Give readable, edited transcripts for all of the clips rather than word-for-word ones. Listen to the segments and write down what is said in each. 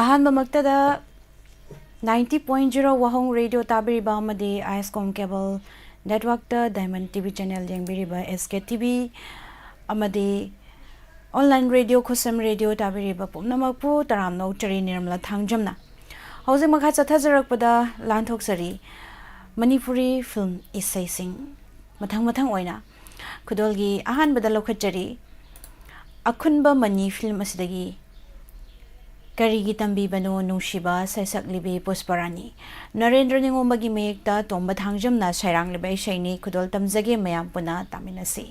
ꯑꯍꯥꯟꯕꯃꯛꯇꯗ 90.0 ꯋꯥꯍꯣꯡ radio ꯇꯥꯕꯤꯔꯤꯕ ꯑꯃꯗꯤ ꯑꯥꯏꯁꯀꯣꯝ ꯀꯦꯕꯜ ꯅꯦꯠꯋꯥꯔꯛꯇ ꯗꯥꯏꯃꯟ ꯇꯤꯚꯤ ꯆꯦꯅꯦꯜ ꯌꯦꯡꯕꯤꯔꯤꯕ SK ꯇꯤꯚꯤ ꯑꯃꯗꯤ ꯑꯣꯟꯂꯥꯏꯟ ꯔꯦꯗꯤꯑꯣ ꯈꯨꯠꯁꯝ ꯔꯦꯗꯤꯑꯣ ꯇꯥꯕꯤꯔꯤꯕ ꯄꯨꯝꯅꯃꯛꯄꯨ ꯇꯔꯥꯝꯅꯧ ꯅꯤꯔꯃꯂꯥ ꯊꯥꯡꯖꯝꯅ ꯍꯧꯖꯤꯛ ꯃꯈꯥ ꯆꯠꯊꯖꯔꯛꯄꯗ ꯂꯥꯟꯊꯣꯛꯆꯔꯤ ꯃꯅꯤꯄꯨꯔꯤ ꯐꯤल्म ꯏꯁꯩꯁꯤꯡ ꯃꯊꯪ ꯑꯣꯏꯅ ꯈꯨꯗꯣꯜꯒꯤ ꯑꯍꯥꯟꯕꯗ ꯂꯧꯈꯠꯆꯔꯤ ꯑꯈꯨꯟꯕ ꯃꯅꯤ ꯐꯤल्म ꯑꯁꯤꯗꯒꯤ ꯀꯔꯤꯒꯤ ꯇꯝꯕꯤꯕꯅꯣ ꯅꯨꯡꯁꯤꯕ ꯁꯩꯁꯛꯂꯤꯕꯤ ꯄꯨꯁꯄꯔꯥꯅꯤ ꯅꯔꯦꯟꯗ꯭ꯔ ꯅꯤꯉꯣꯝꯕꯒꯤ ꯃꯌꯦꯛꯇ ꯇꯣꯝꯕ ꯊꯥꯡꯖꯝꯅ ꯁꯩꯔꯥꯡꯂꯤꯕ ꯏꯁꯩꯅꯤ ꯈꯨꯗꯣꯜ ꯇꯝꯖꯒꯦ ꯃꯌꯥꯝ ꯄꯨꯟꯅ ꯇꯥꯃꯤꯟꯅꯁꯤ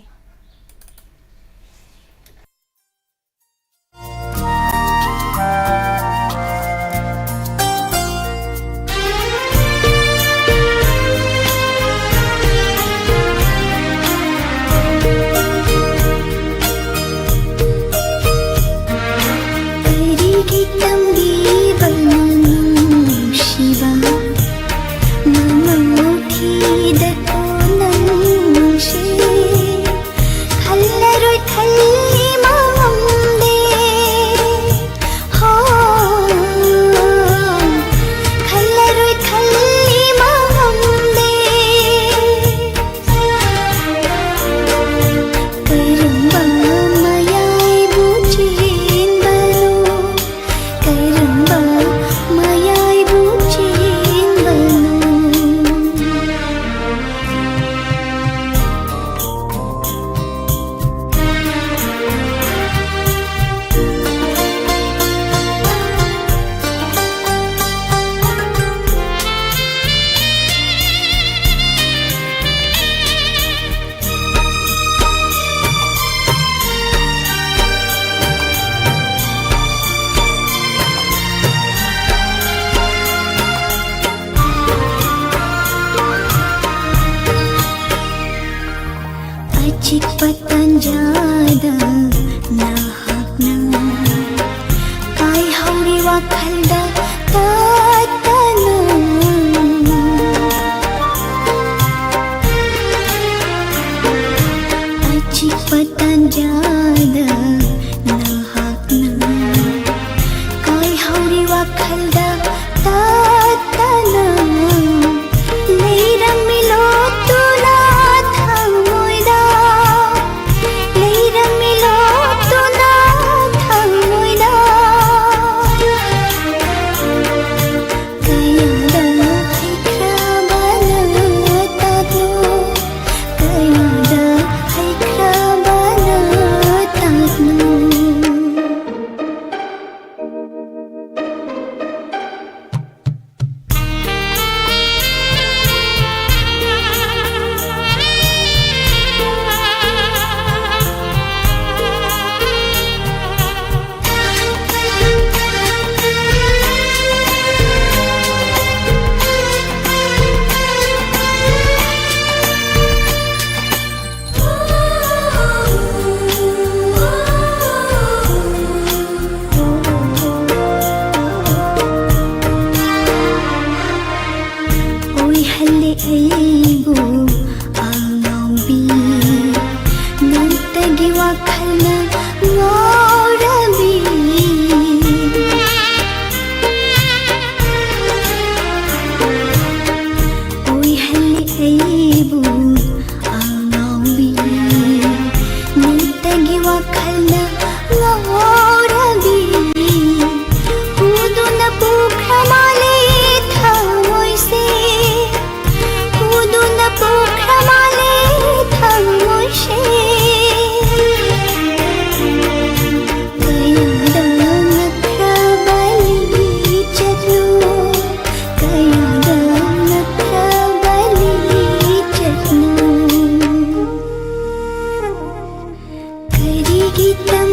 kita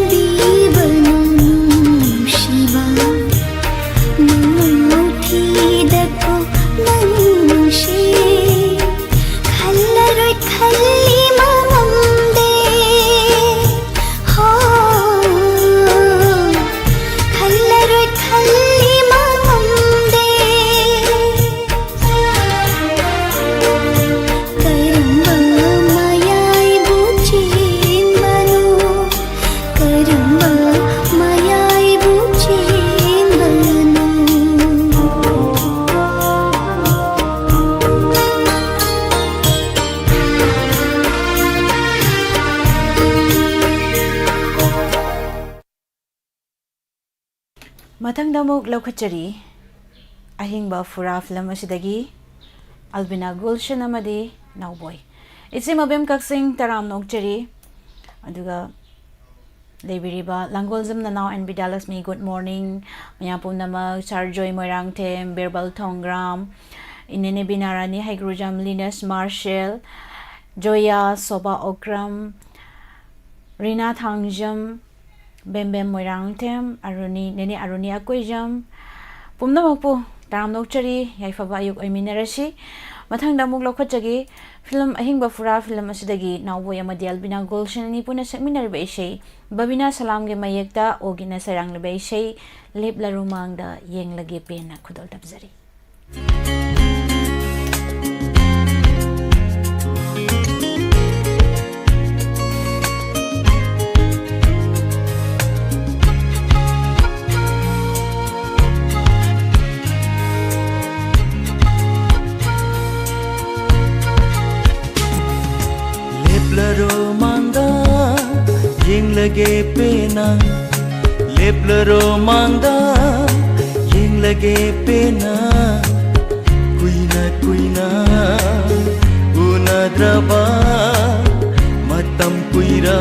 Mathangda muk laukhachari ahingba fura film asidagi Albina Gulshan amadi Nauboy. Itse mabem kaksing taram nokchari aduga Lebiriba Langolzam na now and Bidalas me good morning mayapum nama Charjoy Moirang Tem Birbal Tongram inene binarani Haigrujam Linus Marshall Joya Soba Okram Rina Thangjam Bembem Moirang Tem Aruni Nene Aruni Akoijam Pumna Mokpu Taram Nokchari Yaifaba Ayuk Oiminarashi Mathangda muk laukhachagi film ahingba fura film asidagi Nauboy amadi Albina Gulshan ni puna sakminarba Esei Babina Salam ge mayekta ogina saranglaba Esei lepla rumangda yenglage pena khudol tabzari lage pena leplero mangda yeng lage pena kuina unadraba matam kuira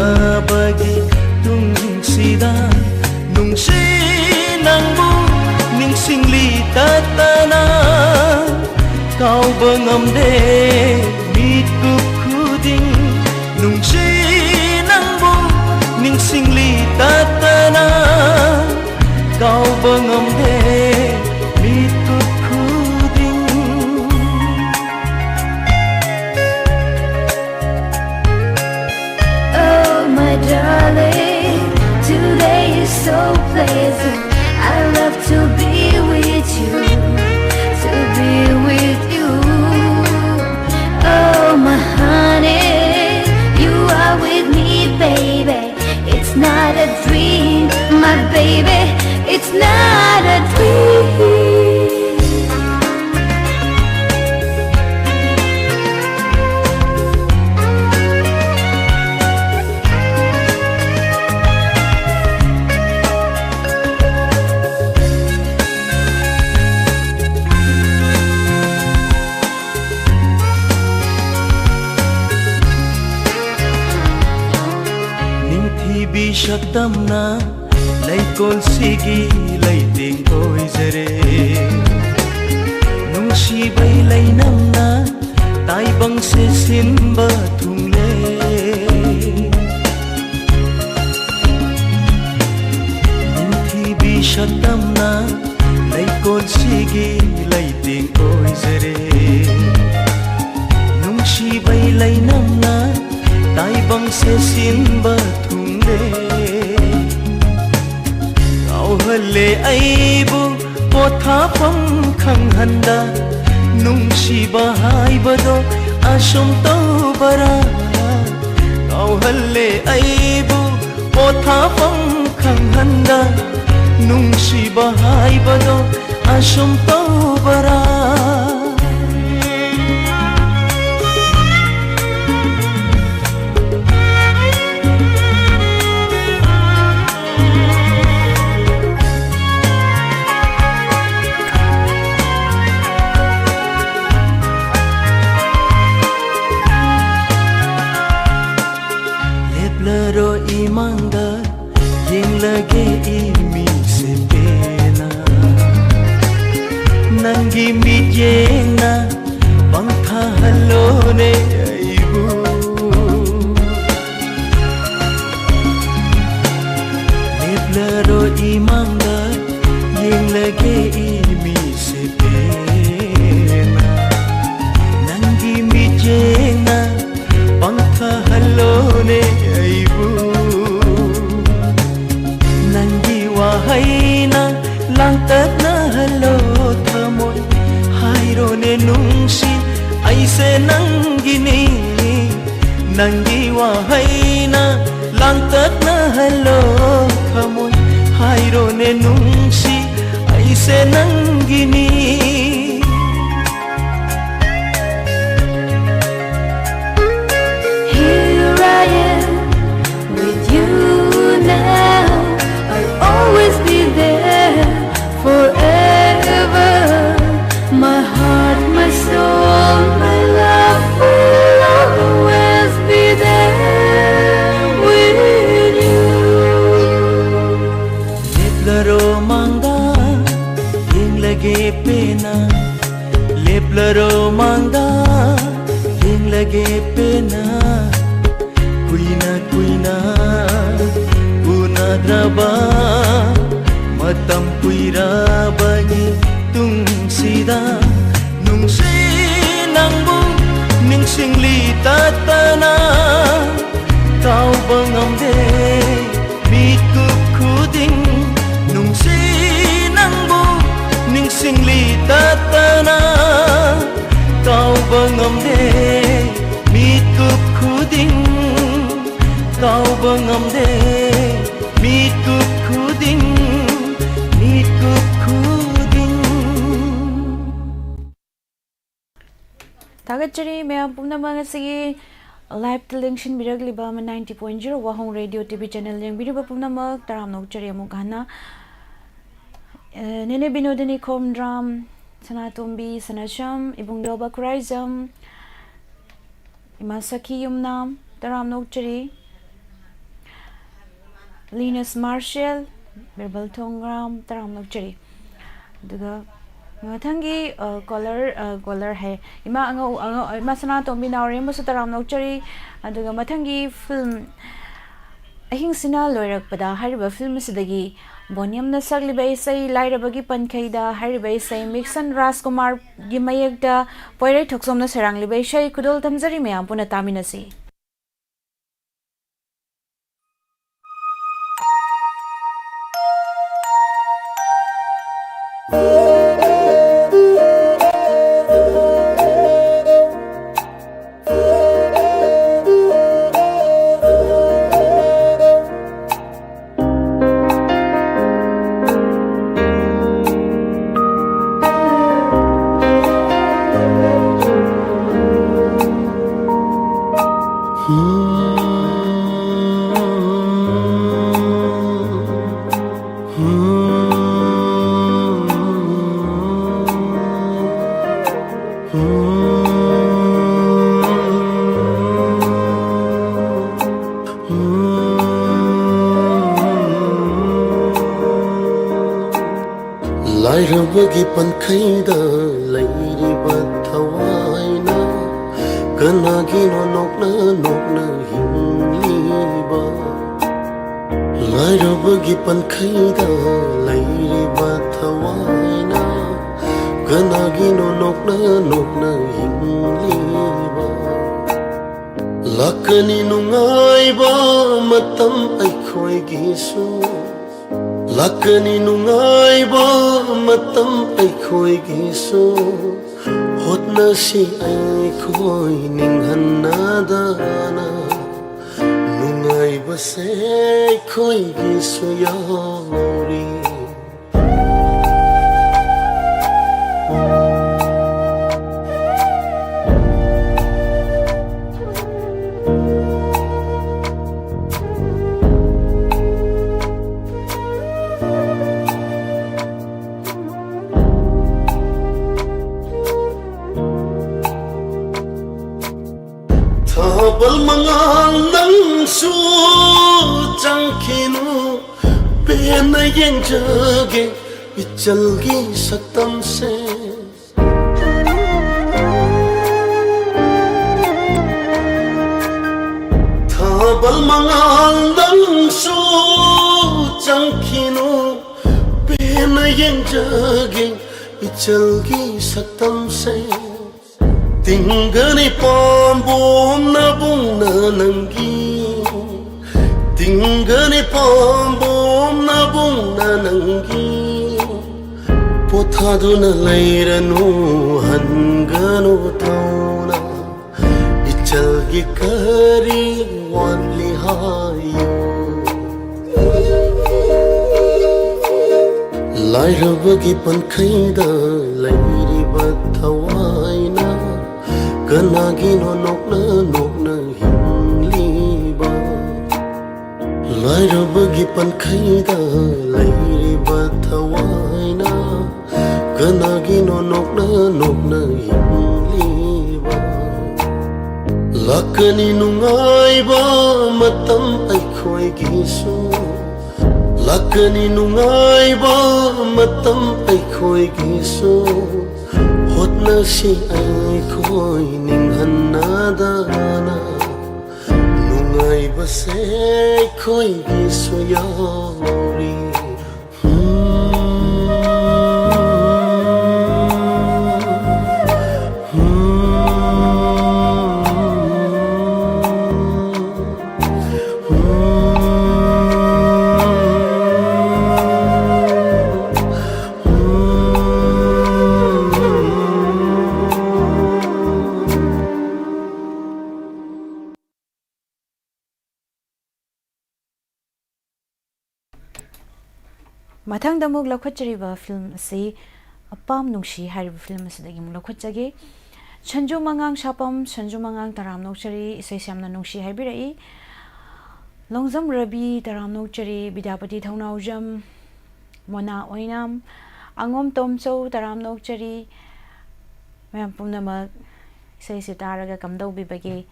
bagi tungsida nungsi nangmu ningsingli tatana kau bengamde mitkup kuding nungsi ningsingli tatana kau bengamde mitut kuding Oh my darling, today is so pleasant. I love to be with you, to be with you. Oh my honey, you are with me, baby. It's not a dream, my baby, it's not a dream. Shakdamna laikol sigi laiting oizare nungsi bai lainamna taibang se sinba thungle ninthi bi shakdamna laikol sigi laiting oizare nungsi bai lainamna taibang se sinba Hale aibu pothapam khanghanda nungsiba haibado ashom tawbara kau hale aibu pothapam khanghanda nungsiba haibado ashom tawbara imanga yeng lage imi se pena nangi mijena bangtha halone aibu leplero imanga yeng lage imi se pena nangi mijena bangtha halone haina langtat na halo thamoy hairo ne nungsi aise nangini nangiwa haina langtat na halo thamoy hairo ne nungsi aise nangini Here I am with you now, always be there ꯎꯅꯗ꯭ꯔꯕ ꯃꯇꯝ ꯀꯨꯏꯔꯕꯒꯤ ꯇꯨꯡꯁꯤꯗ ꯅꯨꯡꯁꯤ ꯅꯪꯕꯨ ꯅꯤꯡꯁꯤꯡꯂꯤ ꯇꯠꯇꯅ ꯀꯥꯎꯕ ꯉꯝꯗꯦ ꯃꯤꯀꯨꯞ ꯈꯨꯗꯤꯡ ꯅꯨꯡꯁꯤ ꯅꯪꯕꯨ ꯅꯤꯡꯁꯤꯡꯂꯤ ꯇꯠꯇꯅ ꯀꯥꯎꯕ ꯉꯝꯗꯦ ꯃꯤꯀꯨꯞ ꯈꯨꯗꯤꯡ ꯀꯥꯎꯕ ꯉꯝꯗꯦ ꯃꯤꯀꯨꯞ ꯈꯨꯗꯤꯡ ꯃꯤꯀꯨꯞ ꯈꯨꯗꯤꯡ. Tagachari maya pumnamang asigi live television biragliba 90.0 Wahong Radio TV channel yang biriba pumnamak taramnok chari amuk hana nene binodini komdram sanatombi sanasham ibung doba kuraizam imasaki yumnam taramnok chari Linus Marshall birbal tongram taramnok chari duga Thangi color hai ima ima sana tombi naure mo sutaram nokchari aduga mathangi film ahing sina loirak pada hariba film sidagi boniam na sagli bai sai laira bagi pankhaida hariba sai mixan Rajkumar gi mayekda poire thoksom na sarang li bai sai kudol tamjari me ampuna taminasi Lairabagi pankhaida lairiba thawaina kanagino nokna hingliba Lairabagi pankhaida lairiba thawaina kanagino nokna hingliba Lakani nungaiba matam aikhoigisu Lakani nungaiba matam aikhoigisu hotna si aikhoi ninghanadana nungaiba se aikhoigisu yauri Bal mangal nang su changkhinu pena yen jage ichalgi saktam se bal mangal nang su changkhinu pena yen jage ichalgi saktam se Tingani pambom na bung na nangi Tingani pambom na bung na nangi Pothadu na lairanu hanganu tauna Ichalgi kari wanli hayu Lairabagi pankhaida lairiba thawaina Kanagino nokna hingliba Lairabagi pankhaida lairiba thawaina Kanagino nokna hingliba Lakani nungaiba matam aikhoigisu Lakani nungaiba matam aikhoigisu hotna si aikhoi ninghanadana nungai base khoi gi soyori Mathang damuk lakhachariba film ase apam nungshi hariba film asidagi muk lakhachage Chanju mangang shapam Chanju mangang taram nokchari Esei samna nungshi haibirai Longzam Rabi taram nokchari Bidapati Thaunaujam Mona Oinam Angom Tomchau taram nokchari Mayam pumnamak Esei se taraga kamdau bibage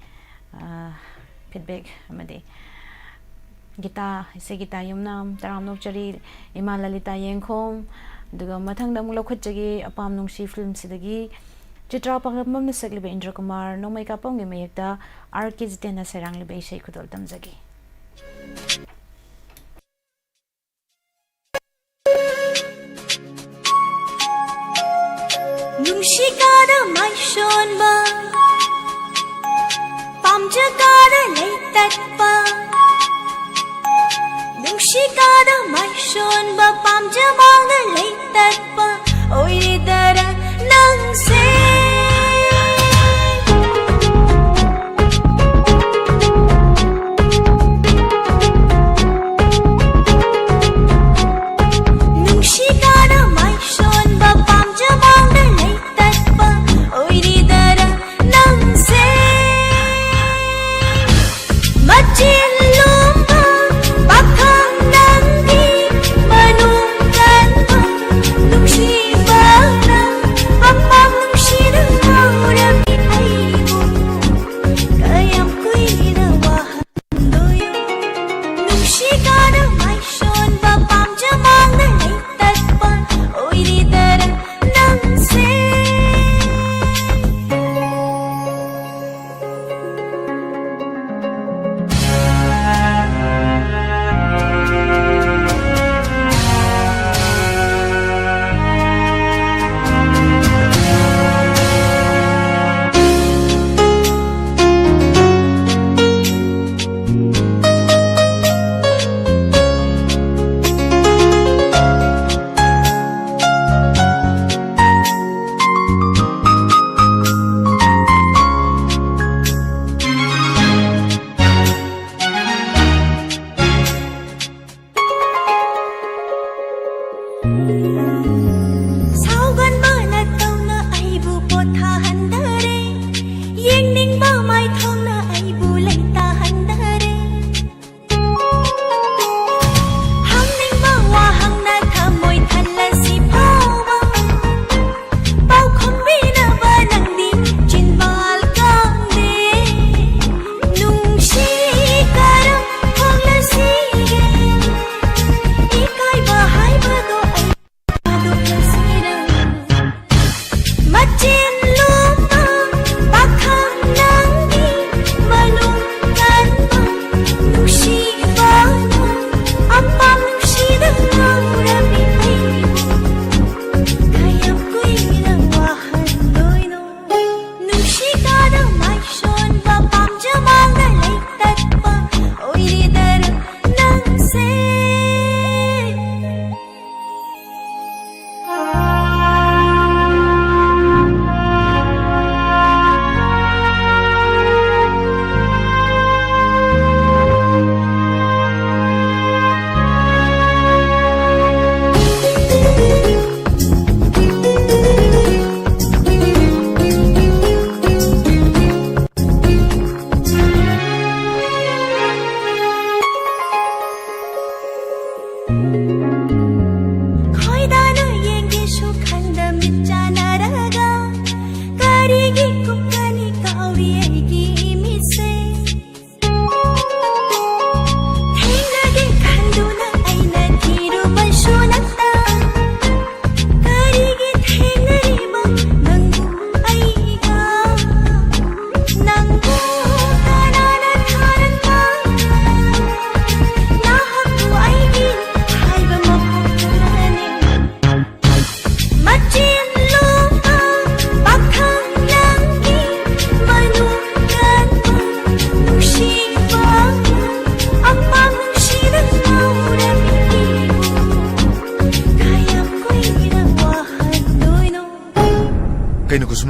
feedback amade Gita Esei Gita Yumnam taram nokchari Ima Lalita Yengkhom duga mathang damuk lakhachage apam nungshi film sidagi Chitra Pangamam Sagliba Indra Kumar no mai kapam ge mayekta RK Jitena Serang libe Esei khudol tamjagi Nungshikada mai shonba Pamjakada leitatpa Nungshikada mai shonba Pamjamanga leitatpa Oiridara nangse Nungshikada mai shonba Pamjamanga leitatpa Oiridara nangse Mat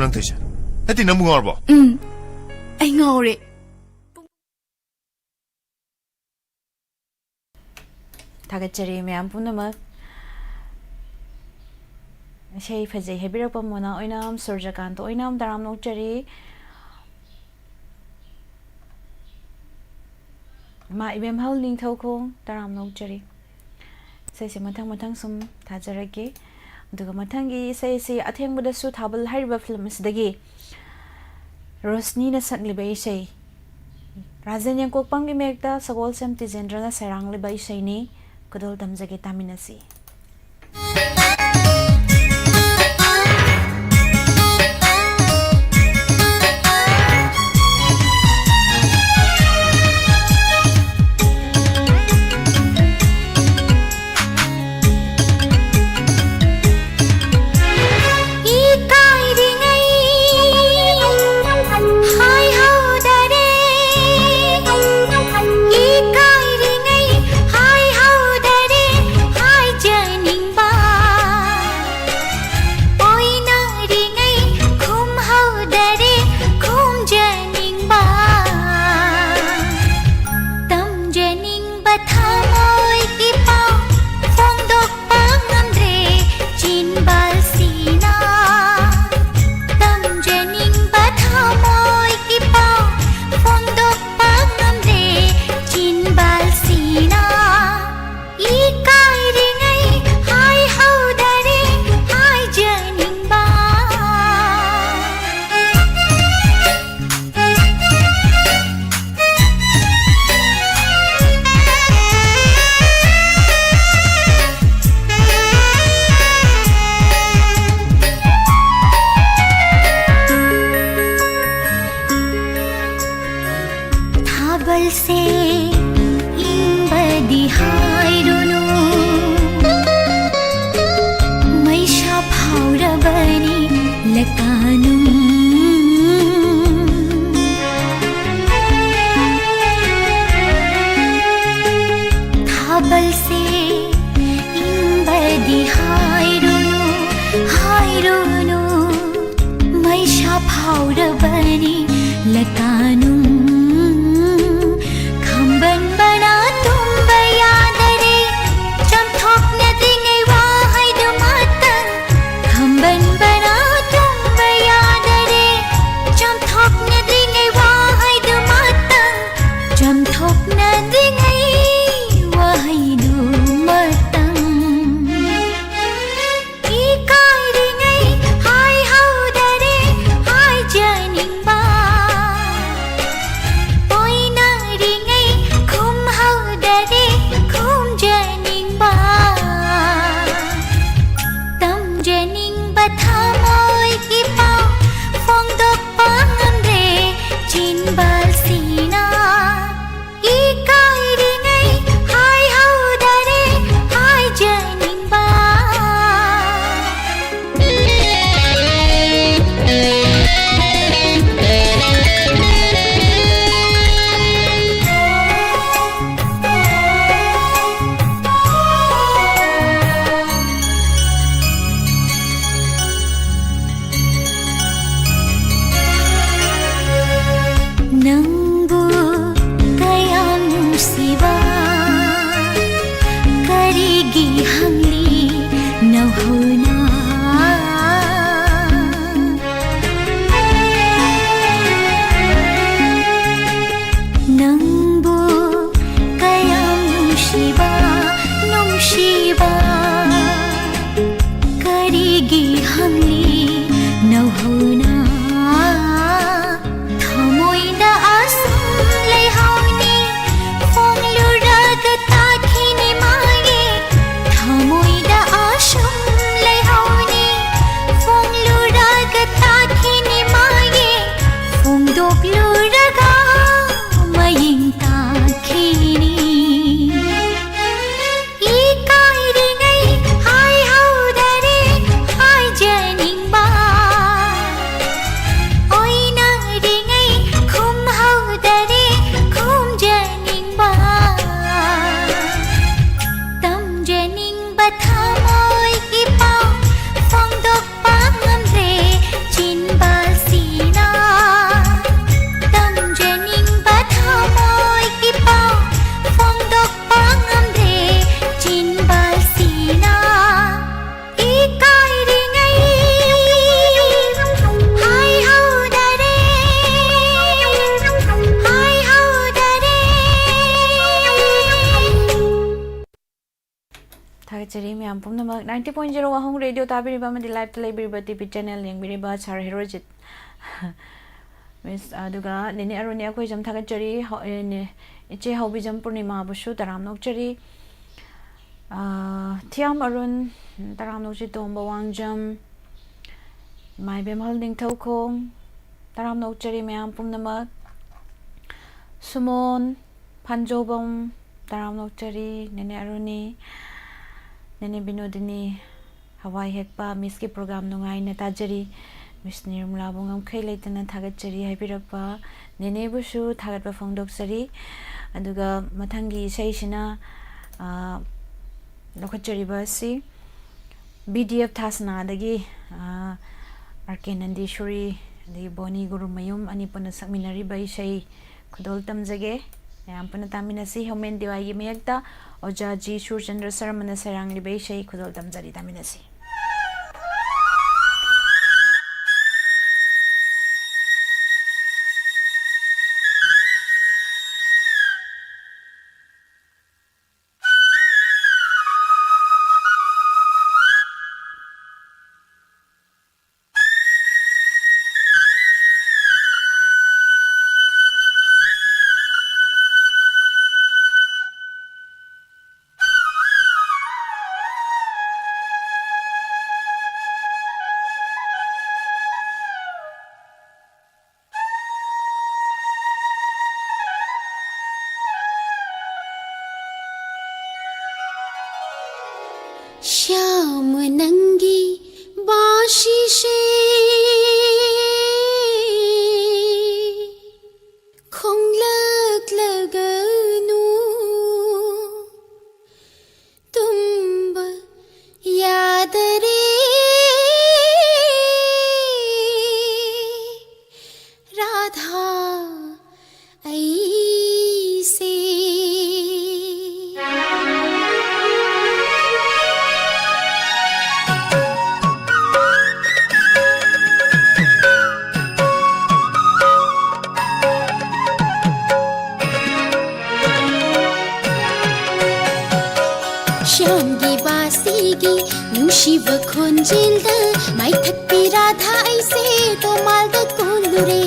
nang thaise ati nang bungar bo ai ngore 타겟제리 매안 분음악 쉐이 페제 헤비럭 범모나 오이남 소르자간도 오이남 다람 녹제리 마 이뱀 하울링 타우콩 다람 녹제리 세세 마탕 숨 다자르기 두가 마탕기 세세 아탱보다수 타블 하리바 필름스다기 로스니나 삭리바 이세이 라젠양 꼭방기 맥다 서골샘 티젠드라나 사랑리바 이세이니 그돌 담자게 타미나시 थागचरी ma'am पुनमक 90.0 वाहंग radio ताबिरिबा मदि live तलेबिरिबा TV channel यंगबिरिबा सार हेरोजित miss अदुगा नेने अरुने अखोय जम थागचरी ने इचे hobby जम पूर्णिमा बुसु तराम नोकचरी Thiyam Arun तराम नोकचि तोंबा Wangjam my बेमहल निंगथौखों तराम नोकचरी ma'am पुनमक Sumon फंजोबम तराम नोकचरी नेने अरुनी नेने बिनोदिनी हवाई हेकपा miss के programme नुंगाई न ताजरी miss Nirmala बुंगम खै लेतना थागचरी हाइबिरकपा नेने बुसु थागतपा फोंदोकसरी अदुगा मथंगी सैसिना लखचरीबा सी BDF थासना दगी R K नंदीश्वरी दगी बोनी गुरुमयुम अनिपुन सकमिनरिबा इसै खुदोल तमजगे याम पुन तामिनसी होमेन दिवाई मयक्ता ओजाजी सूरचंद्र सरमन सरंगली बेशै खुदोल तमजरी तामिनसी श्याम नंगी बाशी से खोंगलक लगनु तुम याद रे राधा ऐसे श्यामगी बासीगी नुशिव खोंजिल्द माई थक्पी राधा ऐसे तो मालद कोलुरे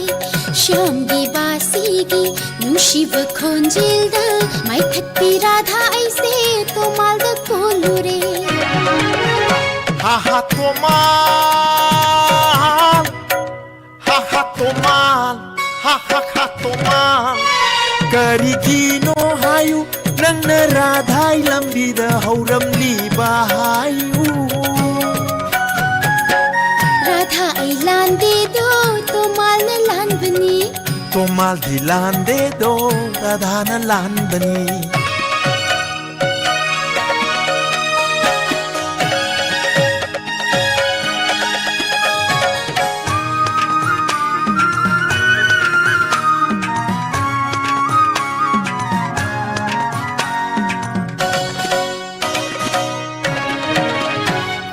श्यामगी बासीगी नुशिव खोंजिल्द माई थक्पी राधा ऐसे तो मालद कोलुरे Ha ha tomal, ha ha tomal, ha ha ha tomal. Karigino hayu nang naradhay lambida hauram liba hayu. Radha आई लांदे दो तो माल न लान बनी Tomal di lande do radha na landani.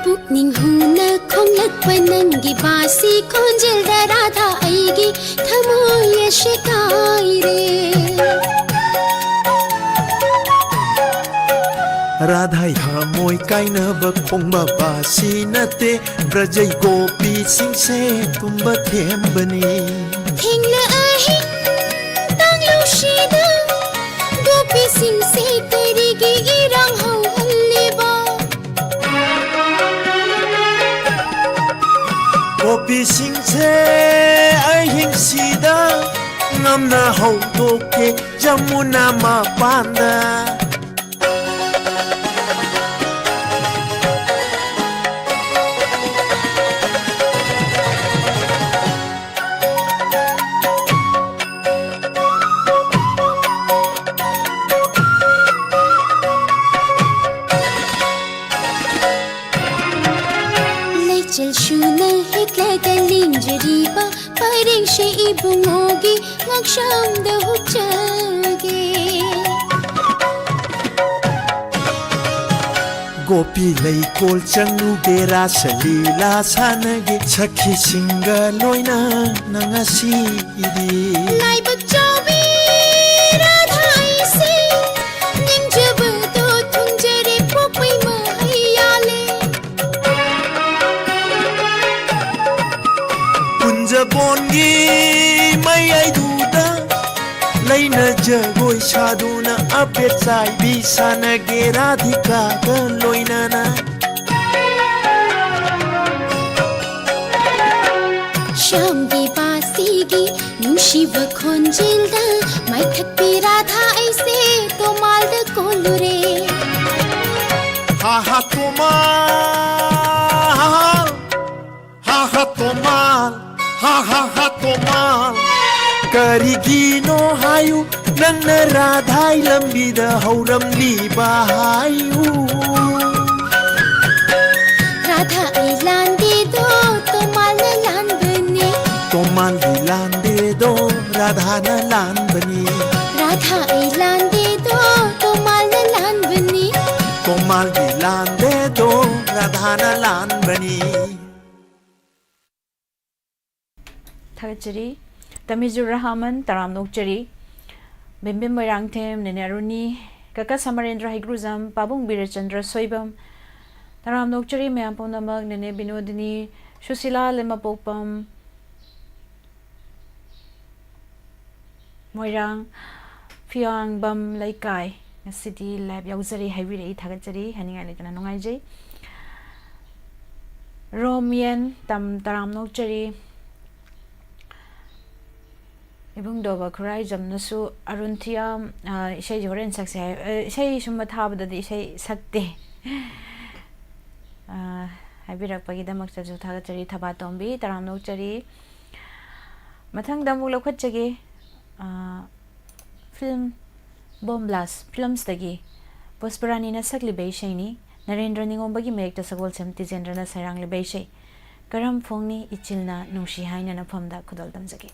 पुकनिंग हुना खोंगलक पनंगी बासी खोंजिल द राधा आईगी थमोय शिकाई रे Radha hamoy kainaba khongba basi nate brajai gopi sing se tumba thembani. थिंगल अहिं तांगलु शीदा गोपी सिंह से करेगी इरंग हो हल्लेबा Gopi sing se ahing sida ngamna haudoke jamuna mapanda. चल शूना हिकला गलिंजरीबा परेंग शे इबुंगोगी ngaksham da huchage Gopi lay kol changu gera salila sanage sakhi singa loina nangasi iri. lai bachchawi radha aise ninjab to thunjare popai mahai जगोई साधुना अपडेट साइबी सानगे राधिका लोइनाना ಶ್ಯಾಮ್ಗೆ ಬಾಸಿಗೆ ನುಶಿವ ಖೊಂಜಿಲ್ದ ಮೈ ಥಕ್ಪಿ ರಾಧಾ ಐಸೆ ತೋಮಾಲ್ದ ಕೋಲುರೆ ha ha tomal ha ha tomal ha ha ha tomal karigino hayu nanna radhai lambida hauram liba hayu Radha ಐಲಾಂದೆ ದೋ ತೋಮಾಲ್ ಲಾನ್ ಬನೆ tomal dilande do radhana lan bani Radha ಐಲಾಂದೆ ದೋ ತೋಮಾಲ್ ಲಾನ್ ಬನೆ tomal dilande do radhana lan bani Thagachari Tamizur Rahman Taram Nokchari Bimbim Moirangthem Nenaruni Kaka Samarendra Higruzam Pabung Birachandra Soibam Taram Nokchari Meamponamag Nene Binodini Shusila Lemapopam Moirang Fiang Bam Laikai City Lab Yauzari Heavy Thagachari Haninga Lekana Nongaijay Romian Tam Taram Nokchari Ibung doba kurai jamnasu arunthia isai joren sakse isai summa thabada di isai sakte habirak pagi damak chu thaga chari thaba tombi taram nok chari mathang damuk lokhat chage film bomb blast films dagi posparani na sakli be shaini narendra ningom bagi mek ta sagol sem tijendra na sarang le be shai karam phongni ichilna nushi haina na phamda khudal dam jage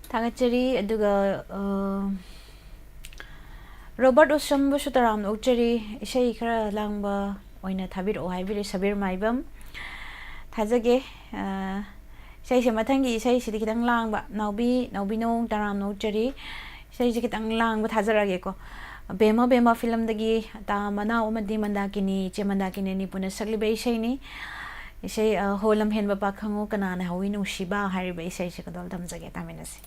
Thangachari aduga Robert Osam Busutaram Uchari Esei Kara Langba Oina Tabir Ohaibiri Sabir Maibam Thazage Sei Matangi Sei Sidikitang Langba Naubi Naubino Taram Uchari Sei Sikitang Lang with Hazarageko Bema film dagi ta mana umadi mandakini che mandakini ni puna sagli ba isay ni isay holam hen ba pakhango kanana hawi nung shiba hari ba isay se kadol dam jage taminasi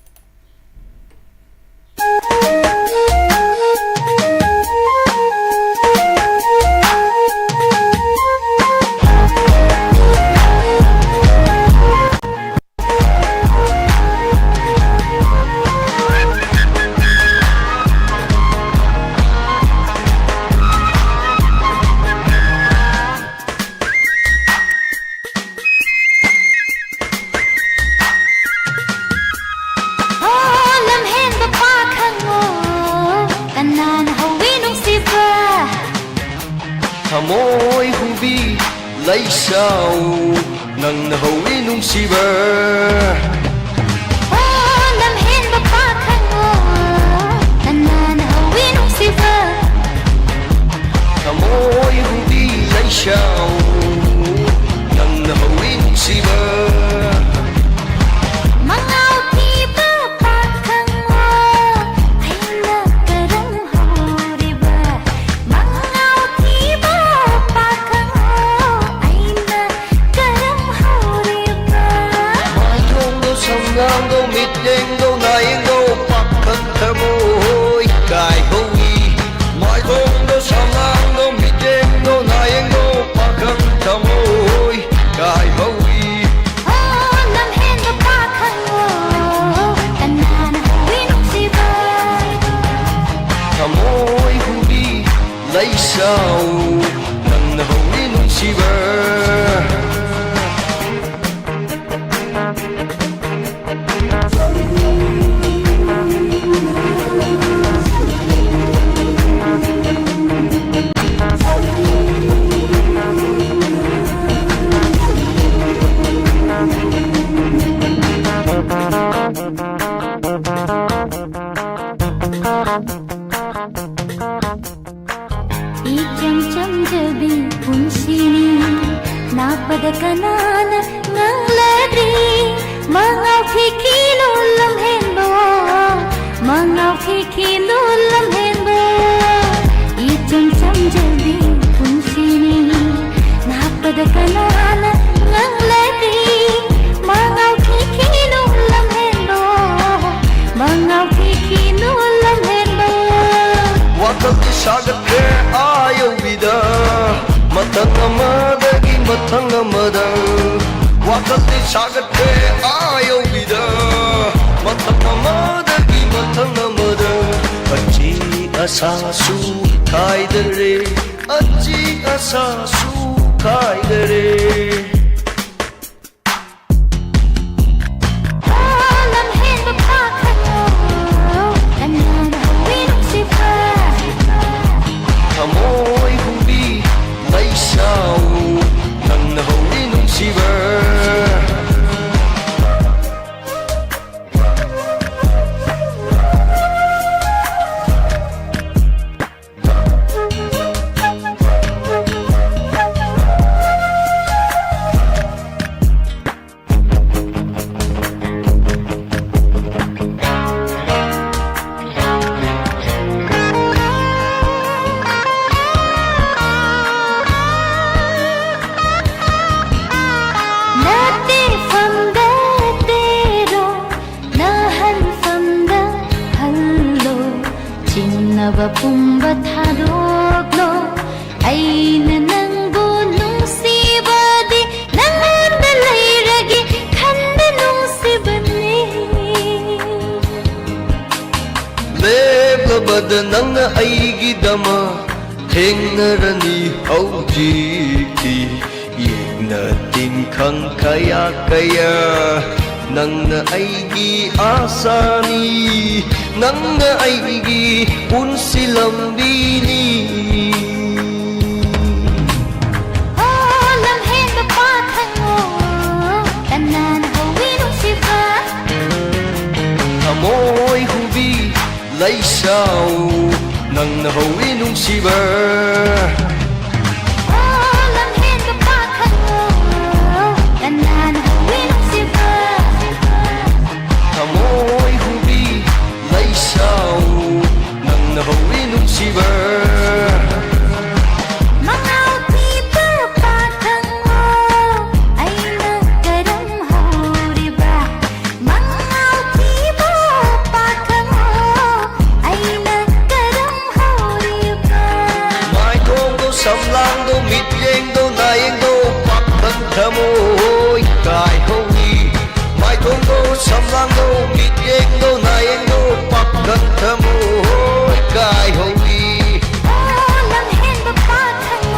Hamoy hubi lấy sao nang nahawi nung siba Lam hen ba pa khango kanan hawi nung siba Hamoy hubi lấy sao nang nahawi nung siba Mangaw ti ba pa khango ay na karang hori ba Mangaw ti ba pa khango ay na karang hori ba Mai thong đâu sông ngang đâu mít đen đâu nai đâu pak thân thamoy kai hoi Mai thong đâu sông ngang đâu mít đen đâu nai đâu pak thân thamoy kai hoi Lam hen ba pa khango kanan hawi nung siba Hamoy hubi lấy sao nang nahawi nung siba Icham cham jabi punsini napada kanana ngangladri mangaw kikilo lam henbo mangaw kikilo lam henbo Icham cham jabi punsini napada kanana ngangladri mangaw kikilo lam henbo mangaw kikilo lam henbo Wakati sagat ke ayo vida matang amadagi matang amada Wakati sagat ke ayo vida matang amadagi matang amada Aji asasu kaidare aji asasu kaidare Lam hen ba pa khango kanan hawi nung siba Hamoy hubi lấy sao nang nahawi nung siba Nate famda tero nahan famda hallo chinnaba pumba thadoklo aina nangbu nungsibadi nanganda lairagi khanda nungsibani Leblabad nang aigidama thengarani haujiki Yegna tinkhang kaya kaya nang aigi asani nang aigi punsilambini Lam hen ba pa khango kanan hawi nung siba leisao nangna howi nungsiba lam hen ka pa khang kanan wi siba thamoi hubi leisao nangna howi nungsiba mangau ti per pa khang ai na karam horiba mangau ti per pa khang ai na karam horiba mai thong do sam lang do mit yeng do na yeng do pak thân thamoi kai howi mai thong do sam lang do mit yeng do na yeng do pak thân thamoi kai howi lam hen ka pa khang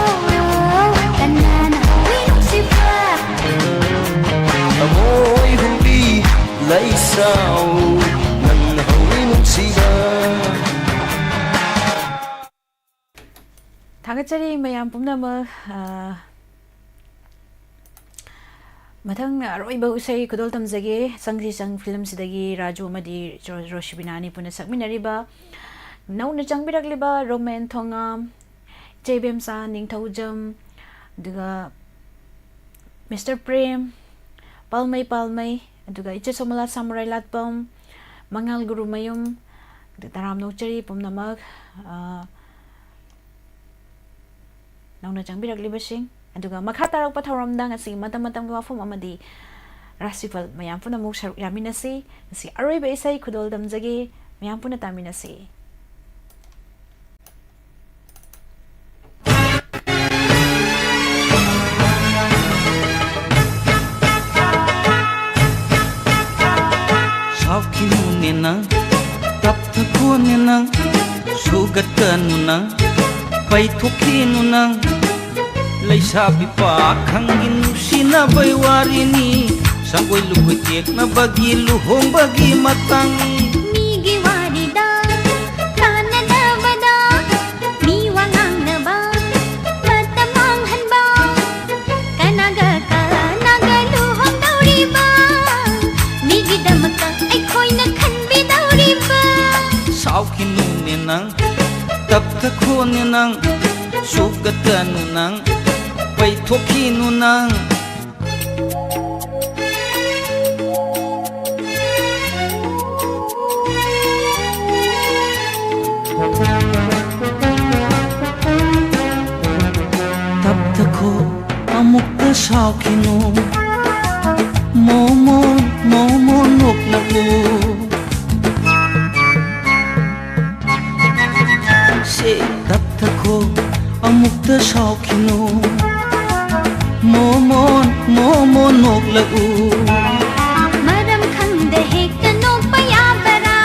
kanan wi siba thamoi hubi leisao nangna howi nungsiba थागतचरी मयाम पुनमक मथंग अरोइब उसै खुदोल तमजगे संगि संग film सिदगी Raju मदी रोशिबिनानी पुन सकमिनरिबा नौना चंगबिरकलिबा romaine Thongam जेबेमसा Ningthoujam दुगा mister प्रेम पालमै दुगा इचे Somla samurai लाटपम मंगल गुरुमयुम तराम नौचरी पुनमक नौना चंगबिरकलिबसिंग अदुगा मखा Tarak पथौरमदा ngasi matam wafum amadi rasifal mayam puna muk saruk yaminasi ngasi aroiba isai khudol damjage mayam puna taminasi Saukinunena taptakunena sugatanuna paithukinuna Leisabi pa khangin sinabai warini sangoi lukoi tek na bagi luhong bagi matangi migi warida kana na bada mi wangang na ba matamang han ba kanaga luhong dauri ba migi damaka ai khoi na khan bi dauri ba Saukinunena taptakunena sugatanuna paithukinuna taptakho amukta saukinu momo noklaku se taptakho amukta saukinu momo noklaku maram khangde he kano paya bara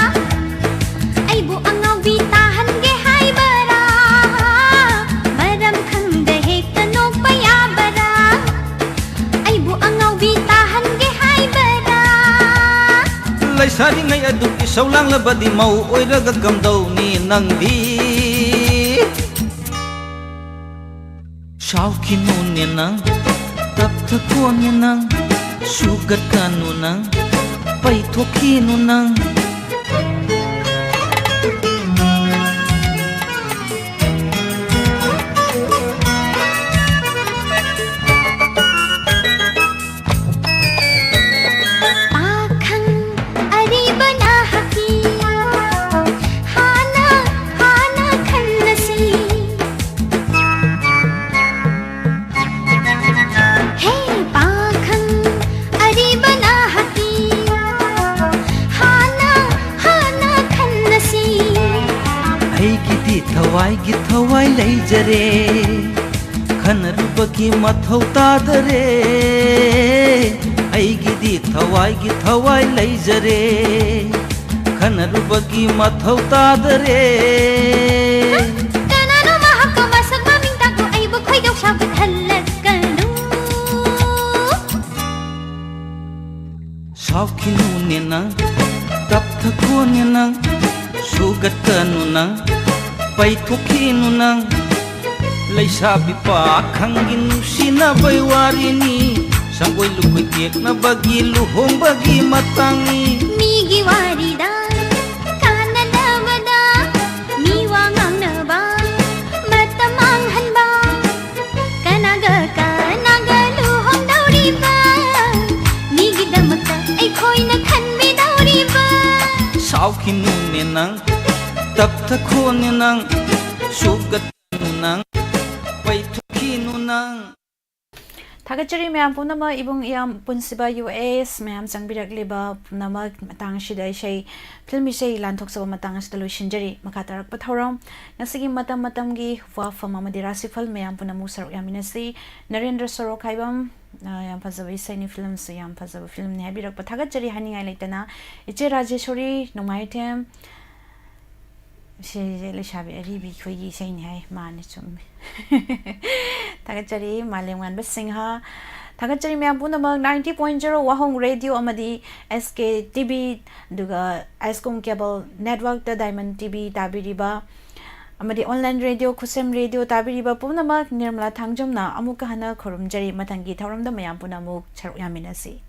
ai bu angau bi tahan ge hai bara maram khangde he kano paya bara ai bu angau bi tahan ge hai bara Laisari ngai adu isaulang labadi mau oiraga kamdau ni nangdi Saukinu nenang tapthakon nenang sugatkanu nang paithokinu nang pakhang ariba na haki hana khanasi hey pakhang ariba na haki hana khanasi aigidi thawai leijare khanarubagi mathau tadare aigidi thawai leijare khanarubagi mathau tadare kanano mahaka masak maming tago ay bu khoi dau sa buthalakanu Saukinu nenang tapthakon nenang sugatkanu nang paithokinu nang Leisabi pa khangin sinabai warini sangoi lukoi tek na bagi luhong bagi matangi migi warida kana na bada खिनु ने नंग तप थखो ने नंग सुगत नु नंग पैथु खिनु नंग Thagachari mayam punama ibung iyam punsiba US mayam changbirakleba punama matang shida Esei film Esei lanthok sawa matang asta loisinjari makatarak pathoram ngasigi matam gi wafam amadi rasifal mayam punamu sarok yaminasi Narendra Sorok haibam yam phajaba Esei ni film se yam phajaba film ni habirak pathagachari haningai leitana iche Rajeshwari nomaithem she leshabi aribi khoigi Esei ni hai mane chum Thagachari Malemwan Basingha Thagachari Mampuna 90.0 Wahong Radio Amadi SK TV Duga Ascom Cable Network the Diamond TV Tabiriba Amadi Online Radio Kusem Radio Tabiriba Punamak Nirmala Tangjumna Amukahana Kurumjari Matangi Tauram the Mayampuna Muk Charuyaminasi